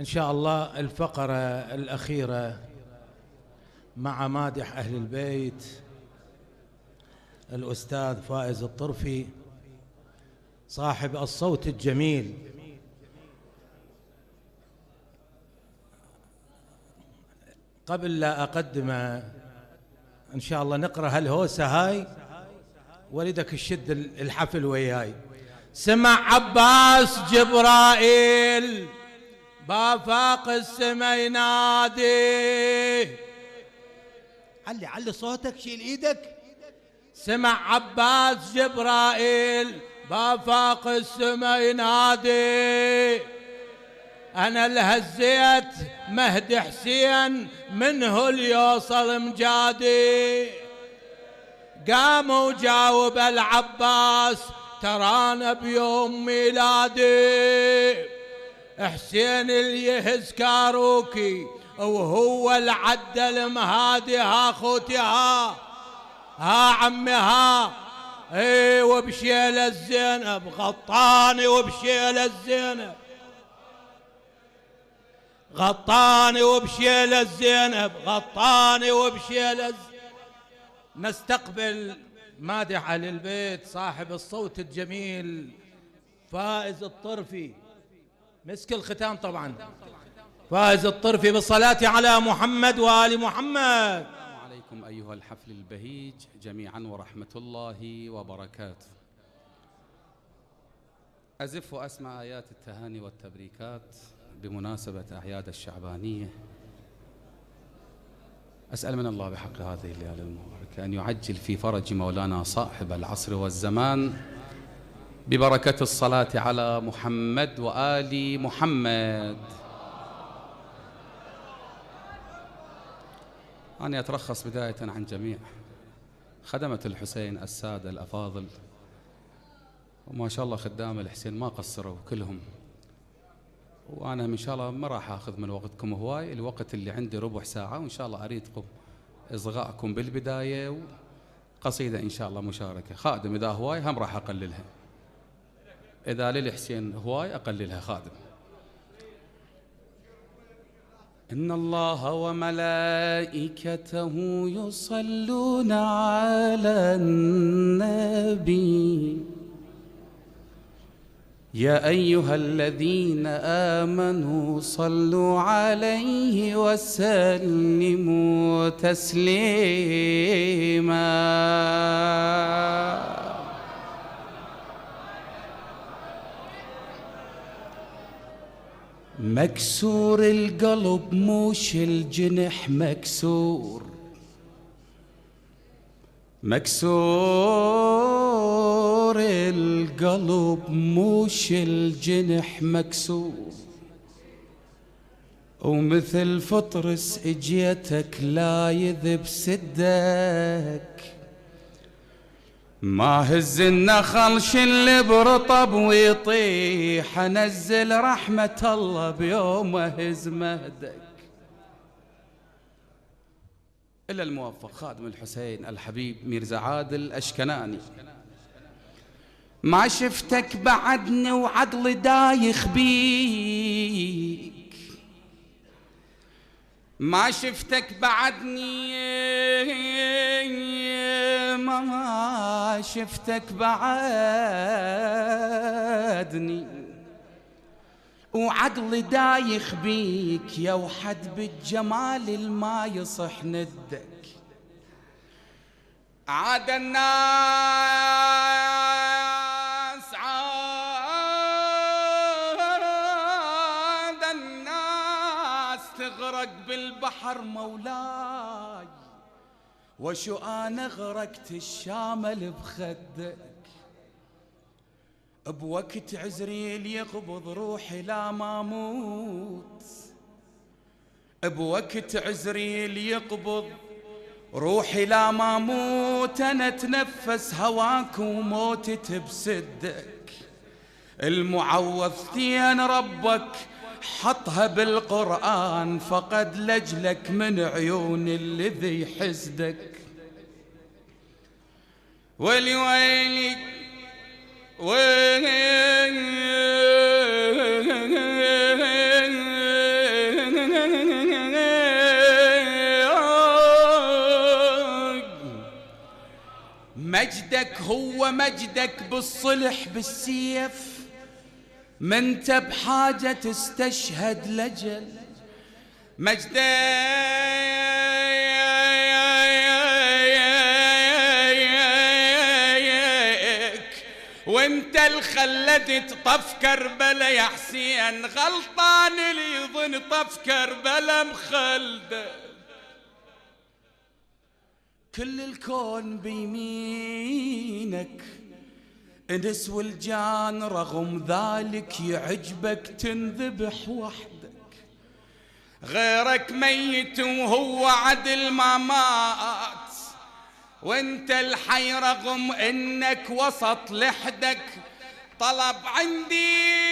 إن شاء الله الفقرة الأخيرة مع مادح أهل البيت الأستاذ فائز الطرفي صاحب الصوت الجميل. قبل لا أقدمه إن شاء الله نقرأ هالهوسة هاي، ولدك الشد الحفل وياي. سمع عباس جبرائيل بافاق السما ينادي، علي صوتك، شيل ايدك. سمع عباس جبرائيل بافاق السما ينادي، انا الهزيت مهدي حسين منه اليوصل مجادي. قام وجاوب العباس ترانا بيوم ميلادي، حسين اللي يهز كاروكي وهو العدى المهادي. ها خوتي ها عمي ها، اي وبشيل الزينب غطاني، وبشيل الزينب غطاني، وبشيل الزينب غطاني، وبشيل الزينب. نستقبل مادح أهل البيت صاحب الصوت الجميل فائز الطرفي، مسك الختام طبعا. فائز الطرفي بالصلاة على محمد وآل محمد. السلام عليكم أيها الحفل البهيج جميعا ورحمة الله وبركاته. أزف وأسمع آيات التهاني والتبريكات بمناسبة أعياد الشعبانية. أسأل من الله بحق هذه الليالي المباركة أن يعجل في فرج مولانا صاحب العصر والزمان ببركة الصلاة على محمد وآل محمد. أنا أترخص بداية عن جميع خدمة الحسين السادة الأفاضل، وما شاء الله خدام الحسين ما قصروا كلهم، وأنا إن شاء الله ما راح أخذ من وقتكم هواي. الوقت اللي عندي ربع ساعة، وإن شاء الله أريدكم إصغائكم بالبداية وقصيدة إن شاء الله مشاركة. خادم إذا هواي هم راح أقللها، إذا للحسين هواي أقللها خادم. إن الله وملائكته يصلون على النبي يا أيها الذين آمنوا صلوا عليه وسلموا تسليما. مكسور القلب موش الجنح مكسور، مكسور القلب موش الجنح مكسور، ومثل فطرس اجيتك لا يذب سدك. ما هز النخل شل برطب ويطيح، انزل رحمة الله بيوم هز مهدك. إلا الموفق خادم الحسين الحبيب ميرزا عادل أشكناني. ما شفتك بعدني وعقلي دايخ بيك، ما شفتك بعدني ما شفتك بعدني وعقلي دايخ بيك، يا وحد بالجمال الما يصح ندك. عاد الناس عاد الناس تغرق بالبحر مولاي، وشو أنا غرقت الشامل بخدك. بوقت عزريل يقبض روحي لا ما موت، بوقت عزريل يقبض روحي لا ما موت. أنا اتنفس هواك وموتت بسدك. المعوذتين ربك حطها بالقرآن، فقد لجلك من عيون الذي حسدك. ويلي ويلي ويلي هو مجدك بالصلح بالسيف، منت بحاجة تستشهد لجل. مجدك وانت الخلدت طف كربلا يا حسين، غلطان اللي يظن طف كربلا مخلده. كل الكون بيمينك انس والجان، رغم ذلك يعجبك تنذبح وحدك. غيرك ميت وهو عدل ما مات، وانت الحي رغم انك وسط لحدك. طلب عندي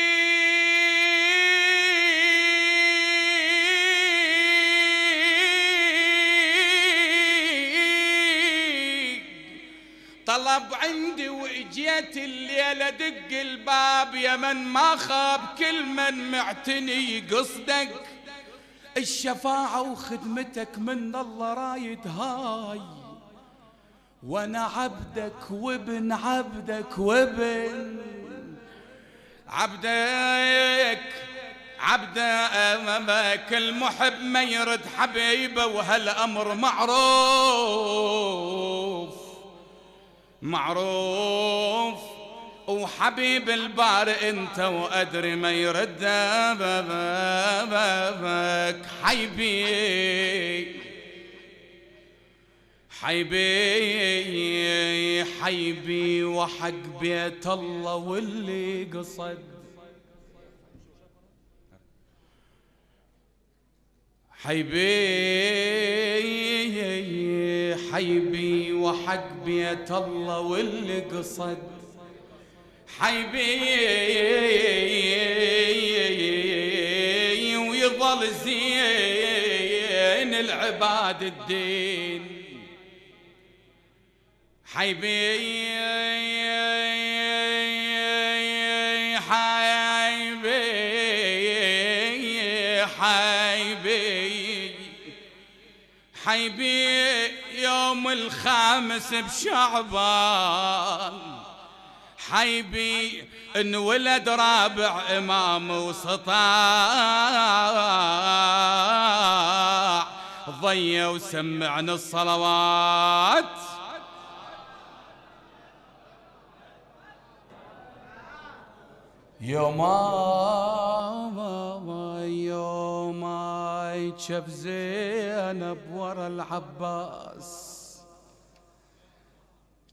طلب عندي واجيت الليلة دق الباب، يا من ما خاب كل من معتني قصدك. الشفاعة وخدمتك من الله رايد هاي، وانا عبدك وابن عبدك وابن عبدك. عبدك المحب ما يرد حبيبه، وهالامر معروف وحبيب البارئ انت، وادري ما يرد بابك. حيبي وحق بيت الله واللي قصد. حيبي وحق بيت الله واللي قصد. حيبي ويظل زين العباد الدين. حيبي يوم الخامس بشعبان. حيبي انولد رابع امام وسطاع، ضيّ وسمعنا الصلوات. يوماي شف زينب ورا العباس،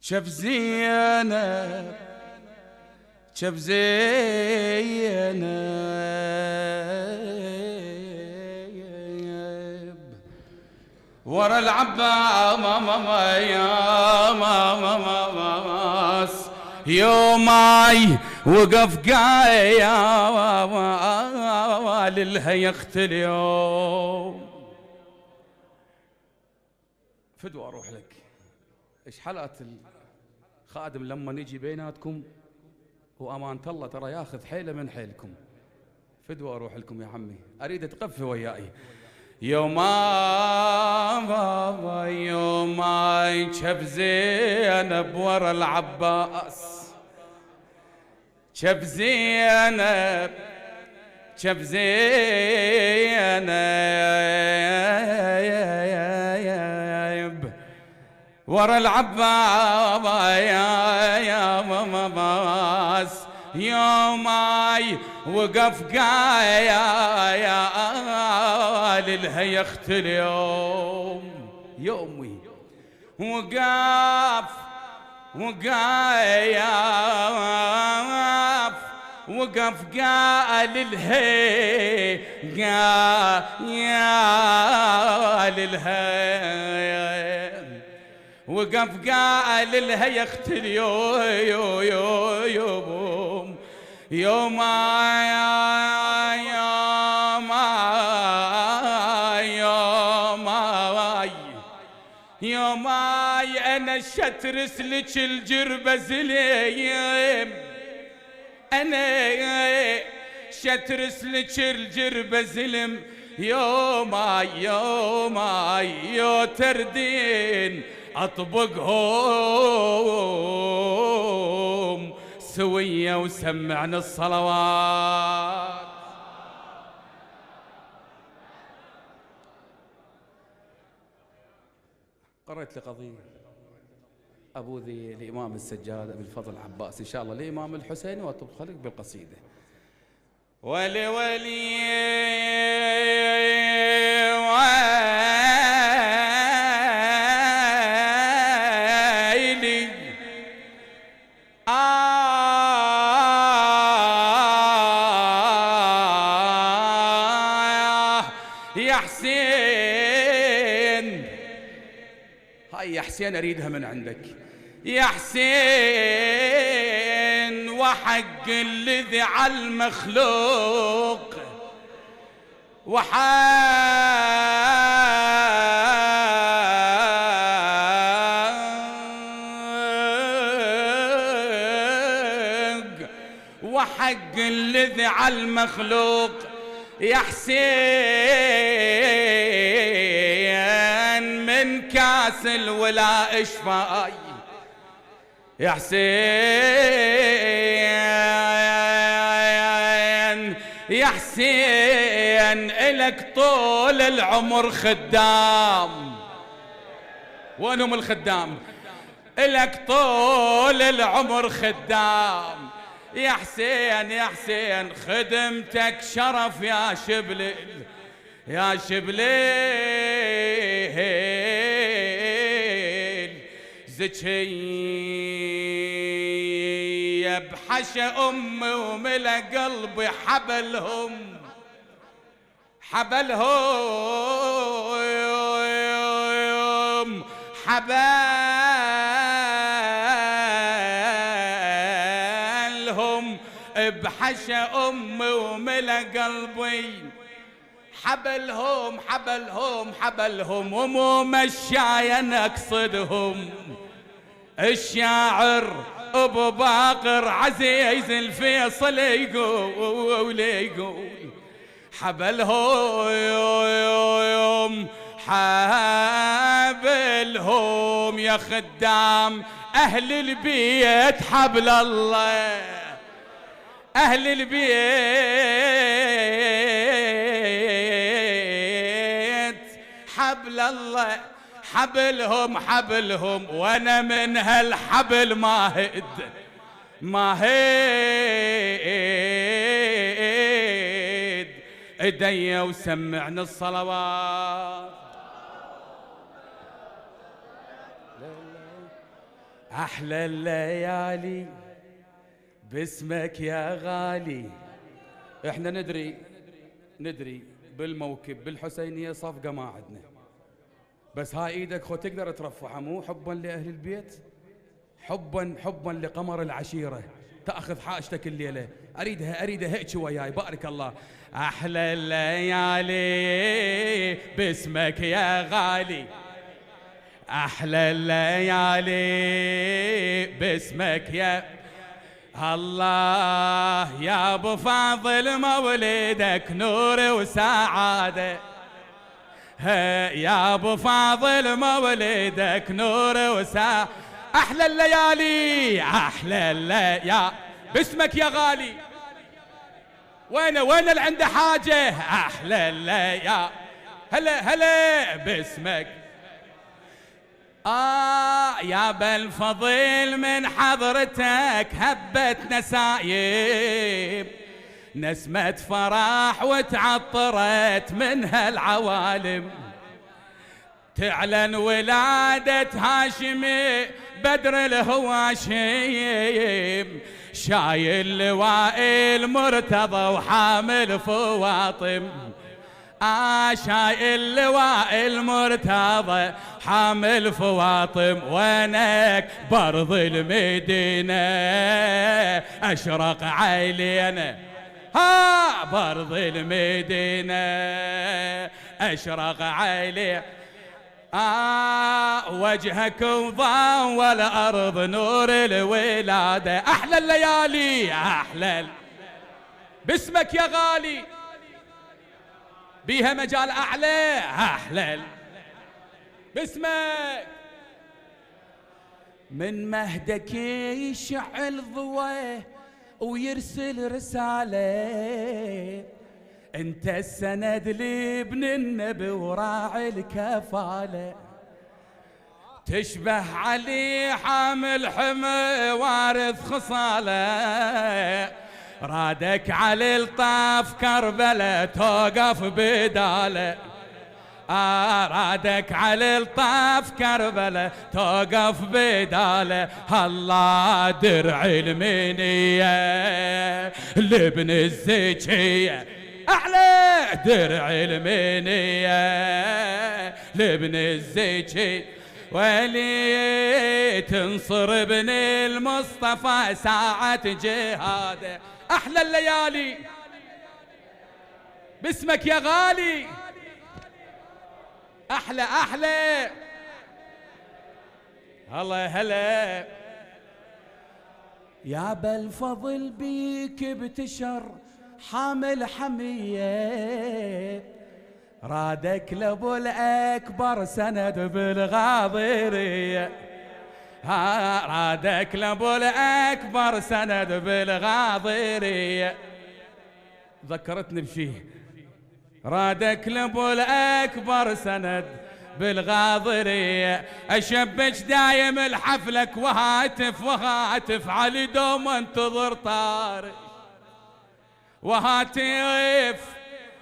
شف زينب ورا العباس. يوماي وقف قايل الهيخت اليوم. فدوى اروح لك. ايش حلقة الخادم لما نجي بيناتكم، وامانة الله ترى ياخذ حيله من حيلكم. فدوى اروح لكم يا عمي، اريد تقفي وياي. يوماي شف زينب ورا العباس، شف زينب ورا العباس. يوماي وقف قايل الهيخت اليوم. يومي وقف قال الهي وقف قال الهيخت اليوم. يوماي انا شترس لك الجربة زليم، انا شترس لك الجربة زلم. يوماي يو تردين اطبقهم سوية وسمعنا الصلوات. قرأت لقضية أبو ذي الإمام السجاد أبي الفضل العباس، إن شاء الله الإمام الحسين وأطبخ لك بالقصيدة. ولي ولي ويلي يا حسين، هاي يا حسين أريدها من عندك يا حسين، وحق الذي على المخلوق وحق الذي على المخلوق يا حسين، من كاس الولاء اشفاي يا حسين، يا حسين إلك طول العمر خدام. وينهم الخدام؟ إلك طول العمر خدام يا حسين، يا حسين خدمتك شرف يا شبل يا شبليل، زكية بحشى أمي وملا قلبي حبلهم حبلهم حبلهم بحشى أمي وملا قلبي حبلهم حبلهم حبلهم، ومو مشايا نقصدهم. الشاعر ابو باقر عزيز الفيصل يقول حبلهم حبلهم يا خدام اهل البيت حبل الله، اهل البيت حبل الله حبلهم حبلهم، وانا من هالحبل ما هيد ايدي وسمعنا الصلوات. احلى الليالي باسمك يا غالي. احنا ندري بالموكب بالحسينية صفقة ما عندنا، بس هاي ايدك خو تقدر ترفعها، مو حبا لاهل البيت، حبا لقمر العشيرة، تاخذ حاجتك الليلة. اريدها هيك وياي بارك الله. احلى الليالي باسمك يا غالي، احلى الليالي باسمك يا الله، يا ابو فاضل مولدك نور وسعاده، يا ابو فاضل مولدك نور وسعاده. احلى الليالي احلى الليالي باسمك يا غالي. وين اللي عنده حاجه؟ احلى الليالي هلا باسمك. يا بالفضيل من حضرتك هبت نسايب، نسمة فرح وتعطرت منها العوالم، تعلن ولادة هاشمي بدر الهواشيم، شايل لواء المرتضى وحامل فواطم. شايل لواء المرتضى حامل فواطم، وينك برض المدينة أشرق عيلينا، برض المدينة أشرق عيلي. وجهك وضاء والأرض نور الولادة. أحلى الليالي أحلى باسمك يا غالي، بيها مجال أعلى. أحلى باسمك من مهدك يشعل ضويه ويرسل رسالة، انت السند لابن النبي وراعي الكفالة، تشبه علي حامل حمى وارث خصاله، رادك علي الطاف كربلة توقف بداله، رادك علي الطاف كربلة توقف بداله، الله درع المنية لابن الزكية، أعلى درع المنية لابن الزكية، ولي تنصر ابن المصطفى ساعة جهاده. أحلى الليالي باسمك يا غالي، أحلى أحلى الله هلا يا بالفضل بيك بتشر حامل حمية، رادك لابو الأكبر سند بالغاضرية، رادك لابو الأكبر سند بالغاضرية، ذكرتني بشيء، رادك لابو الأكبر سند بالغاضرية، أشبك دايم الحفلك وهاتف وهاتف علي دوم انتظر طارق وهاتف،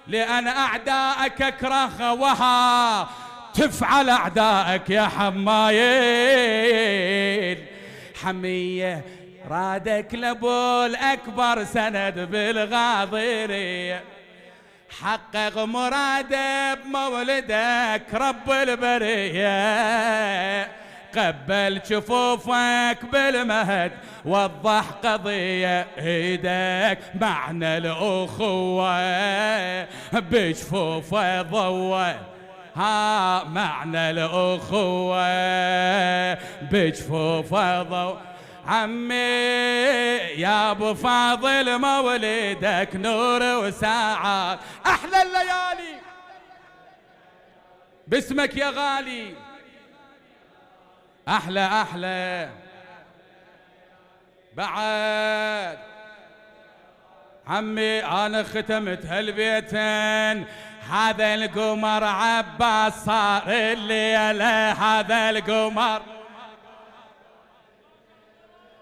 لأن أعدائك أكره وها تفعل أعدائك يا حمايل حمية، رادك لابو الأكبر سند بالغاضرية، حقق مراده بمولدك رب البرية، قبل شفوفك بالمهد وضح قضية، ايدك معنى الأخوة بشفوفه ضوى، معنى الأخوة بجفوفه ضوى، عمي يا ابو فاضل مولدك نور وساعات. احلى الليالي باسمك يا غالي، احلى احلى بعد عمي انا ختمت هالبيتين، هذا القمر عباس صار الليله، هذا القمر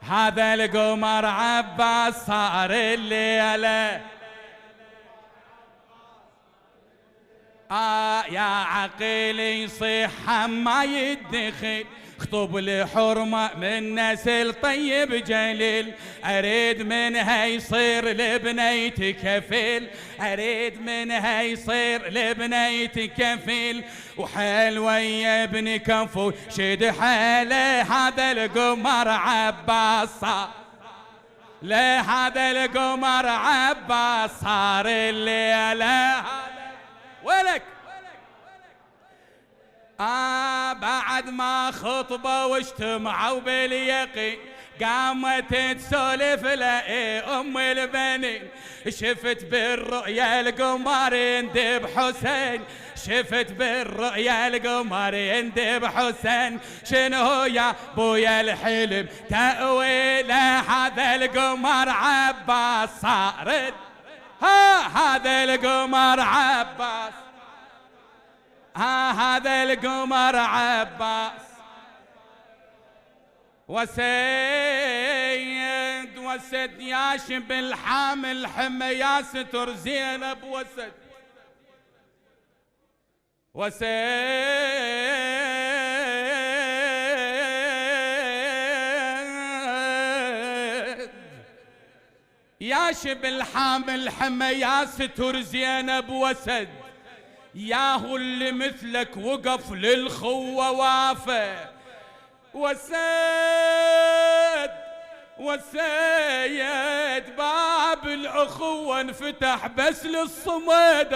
هذا القمر عباس صار الليله، يا عقيلي صيحة ما يدخل، خطب لحرمة من نسل طيب جليل، أريد منها يصير لبنيتي كفيل، أريد منها يصير لبنيتي كفيل، وحيل ويا ابن كفو شد حيله، هذا القمر عباس صار هذا القمر عباس صار الليلة، ولك بعد ما خطبوا واجتمعوا باليقين، قامت تسولف ام البنين، شفت بالرؤيا القمر يندب حسين، شفت بالرؤيا القمر يندب حسين، شنو يا بويا الحلم تأويله، هذا القمر عباس صارت، هذا القمر عباس، هذا القمر عباس، وسد ياشب الحامل حمى يا ستر زينب، وسد ياشب الحامل حمى يا ستر زينب، وسد ياهو اللي مثلك وقف للخوة وافى، وسيد باب الأخوة انفتح بس للصمد،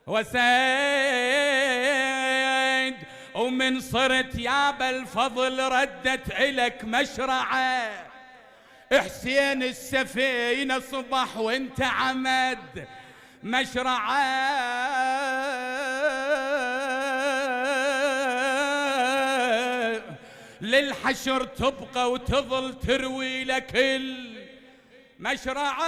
وسيد ومن صرت يا بالفضل ردت إلك مشرعة، حسين السفينة صبح وانت عمد مشرعة، للحشر تبقى وتظل تروي لك المشرعة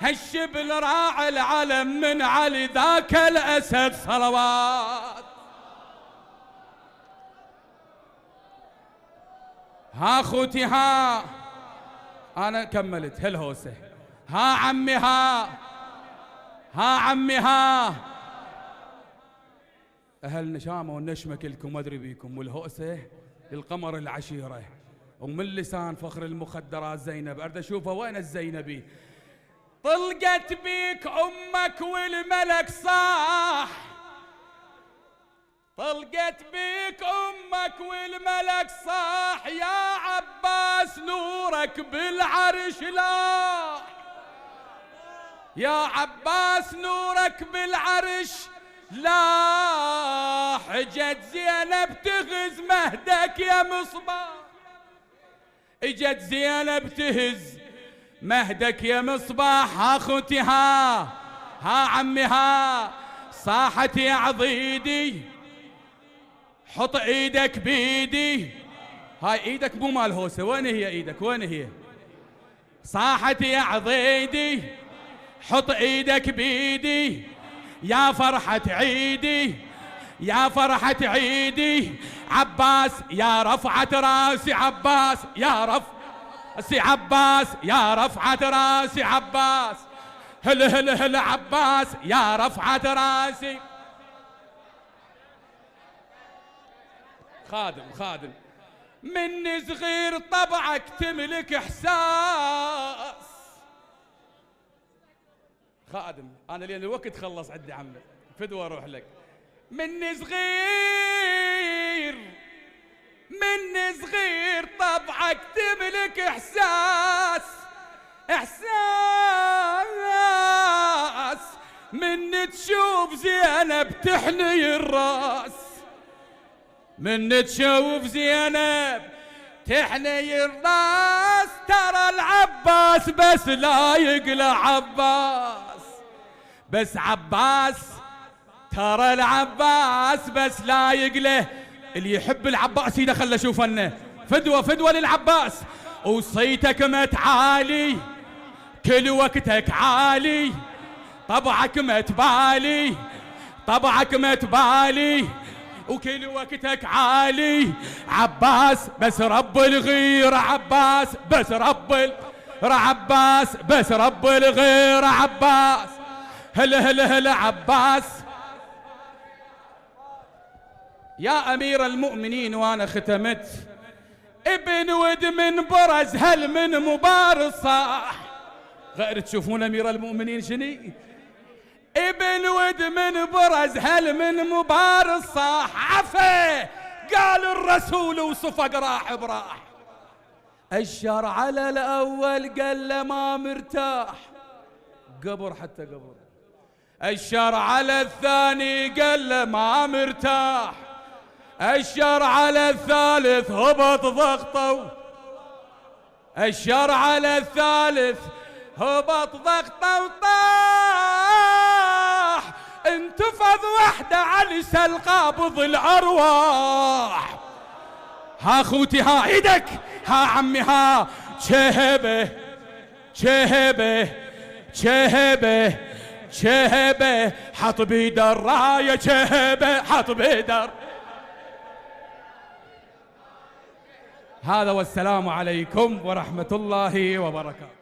هالشبل راعي العلم من علي ذاك الأسد صلوات. ها خوتي ها أنا كملت هالهوسة. ها عمي ها عمي ها أهل نشامة والنشمة كلكم ما أدري بيكم، والهوسة للقمر العشيرة، ومن لسان فخر المخدرات زينب. أرد أشوفها وين الزينبي. طلقت بيك أمك والملك صاح، طلقت بيك أمك والملك صاح، يا عباس نورك بالعرش لاح، يا عباس نورك بالعرش لاح. اجت زينب تغز مهدك يا مصباح، اجت زينب تهز مهدك يا مصباح. ها اخوتي ها عمي ها صاحت يا عضيدي، حط ايدك بيدي. هاي ايدك مو مال هوسه، وين هي ايدك وين هي؟ صاحت يا عضيدي حط ايدك بيدي، يا فرحة عيدي يا فرحة عيدي. عباس يا رفعة راسي، عباس يا راسي، عباس يا رفعة راسي، عباس هل هل هل عباس يا رفعة راسي. خادم من صغير طبعك تملك احساس. خادم انا لين الوقت خلص عندي عمي فدوه اروح لك. من صغير طبعك تملك احساس، من تشوف زينب تحني الراس، من تشوف زينب تحني الراس. ترى العباس بس لا يقلع عباس، بس عباس ترى العباس بس لا يقله. اللي يحب العباس يده خله اشوفنه فدوه للعباس. وصيتك متعالي كل وقتك عالي، طبعك متبالي طبعك متبالي، وكل وقتك عالي. عباس بس رب الغير، عباس بس رب عباس بس رب الغير. عباس هلا عباس. يا أمير المؤمنين وأنا ختمت، ابن ود من برز هل من مبارز صاح. غير تشوفون أمير المؤمنين شني؟ ابن ود من برز هل من مبارز صاح. عفا قال الرسول وصفق راح براح. الشر على الأول قال له ما مرتاح، قبر حتى قبر. الشر على الثاني قال له ما مرتاح، الشر على الثالث هبط ضغطه، الشر على الثالث هبط ضغطه وطاح. انتفض وحده على القابض الارواح. ها خوتي ها ايدك، ها عمي ها شهبه شهبه شهبه شهبه، حط بيد الرايه شهبه حط بيد. هذا والسلام عليكم ورحمه الله وبركاته.